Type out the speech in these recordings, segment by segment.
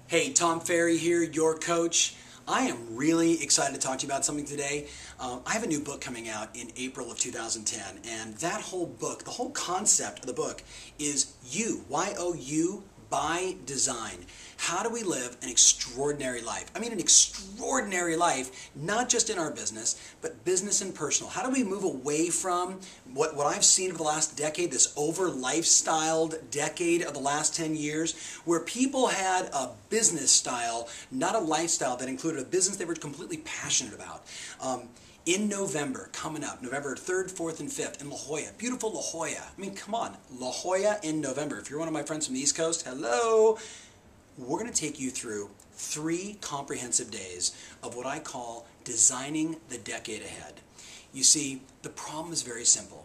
Hey, Tom Ferry here, your coach. I am really excited to talk to you about something today. I have a new book coming out in April of 2010, and that whole book, the whole concept of the book is you, Y-O-U, by design. How do we live an extraordinary life? I mean an extraordinary life, not just in our business, but business and personal. How do we move away from what I've seen over the last decade, this over-lifestyled decade of the last 10 years, where people had a business style, not a lifestyle that included a business they were completely passionate about. In November, coming up, November 3rd, 4th, and 5th, in La Jolla, beautiful La Jolla. I mean, come on, La Jolla in November. If you're one of my friends from the East Coast, hello. We're going to take you through 3 comprehensive days of what I call designing the decade ahead. You see, the problem is very simple.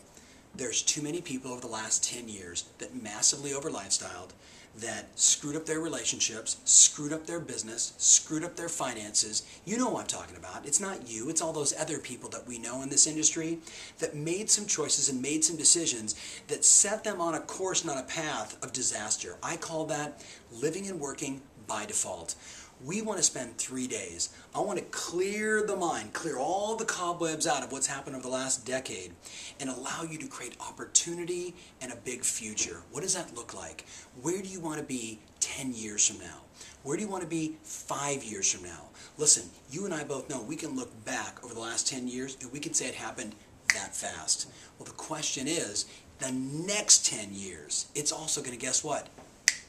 There's too many people over the last 10 years that massively over-lifestyled, that screwed up their relationships, screwed up their business, screwed up their finances. You know what I'm talking about. It's not you, it's all those other people that we know in this industry that made some choices and made some decisions that set them on a course and on a path of disaster. I call that living and working by default. We want to spend 3 days. I want to clear the mind, clear all the cobwebs out of what's happened over the last decade, and allow you to create opportunity and a big future. What does that look like? Where do you want to be 10 years from now? Where do you want to be 5 years from now? Listen, you and I both know we can look back over the last 10 years and we can say it happened that fast. Well, the question is, the next 10 years, it's also going to, guess what?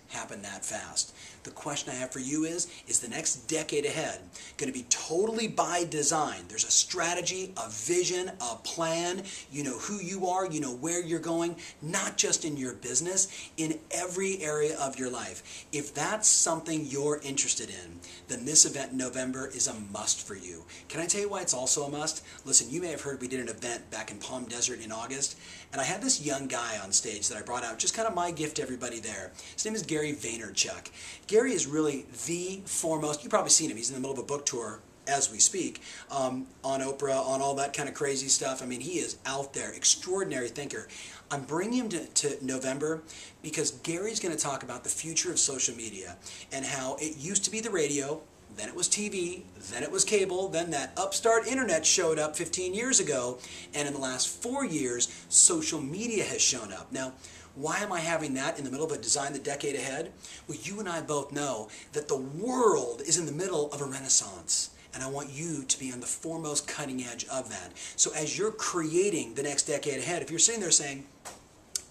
Happen that fast. The question I have for you is the next decade ahead going to be totally by design? There's a strategy, a vision, a plan. You know who you are, you know where you're going, not just in your business, in every area of your life. If that's something you're interested in, then this event in November is a must for you. Can I tell you why it's also a must? Listen, you may have heard we did an event back in Palm Desert in August, and I had this young guy on stage that I brought out, just kind of my gift to everybody there. His name is Gary Vaynerchuk. Gary is really the foremost, you've probably seen him, he's in the middle of a book tour as we speak, on Oprah, on all that kind of crazy stuff. I mean, he is out there, extraordinary thinker. I'm bringing him to November because Gary's going to talk about the future of social media and how it used to be the radio, then it was TV, then it was cable, then that upstart internet showed up 15 years ago, and in the last 4 years, social media has shown up. Now, why am I having that in the middle of a design the decade ahead? Well, you and I both know that the world is in the middle of a renaissance, and I want you to be on the foremost cutting edge of that. So as you're creating the next decade ahead, if you're sitting there saying,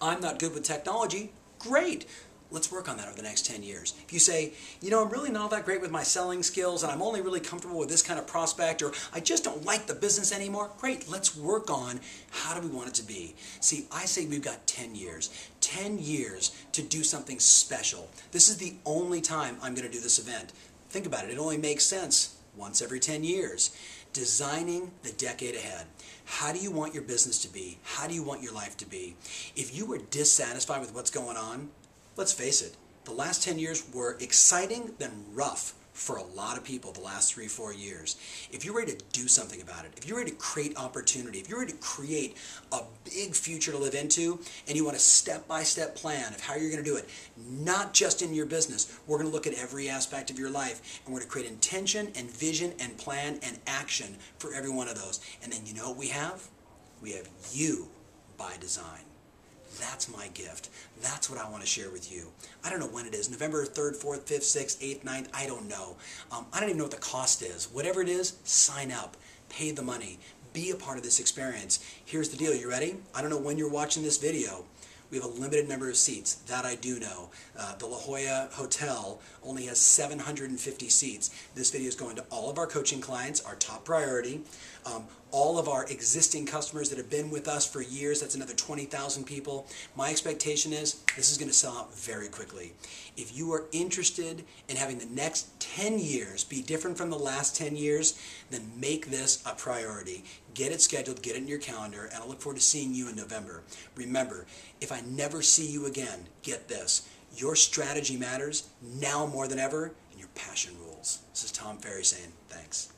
I'm not good with technology, great. Let's work on that over the next 10 years. If you say, you know, I'm really not that great with my selling skills and I'm only really comfortable with this kind of prospect, or I just don't like the business anymore, great, let's work on how do we want it to be. See, I say we've got 10 years. 10 years to do something special. This is the only time I'm going to do this event. Think about it, it only makes sense once every 10 years. Designing the decade ahead. How do you want your business to be? How do you want your life to be? If you were dissatisfied with what's going on, let's face it, the last 10 years were exciting then rough for a lot of people the last 3-4 years. If you're ready to do something about it, if you're ready to create opportunity, if you're ready to create a big future to live into, and you want a step-by-step plan of how you're going to do it, not just in your business, we're going to look at every aspect of your life, and we're going to create intention and vision and plan and action for every one of those. And then you know what we have? We have you by design. That's my gift. That's what I want to share with you. I don't know when it is. November 3rd, 4th, 5th, 6th, 8th, 9th. I don't know. I don't even know what the cost is. Whatever it is, sign up. Pay the money. Be a part of this experience. Here's the deal. You ready? I don't know when you're watching this video. We have a limited number of seats. That I do know. The La Jolla Hotel only has 750 seats. This video is going to all of our coaching clients, our top priority. All of our existing customers that have been with us for years, that's another 20,000 people. My expectation is this is going to sell out very quickly. If you are interested in having the next 10 years be different from the last 10 years, then make this a priority. Get it scheduled, get it in your calendar, and I look forward to seeing you in November. Remember, if I never see you again, get this. Your strategy matters now more than ever, and your passion rules. This is Tom Ferry saying thanks.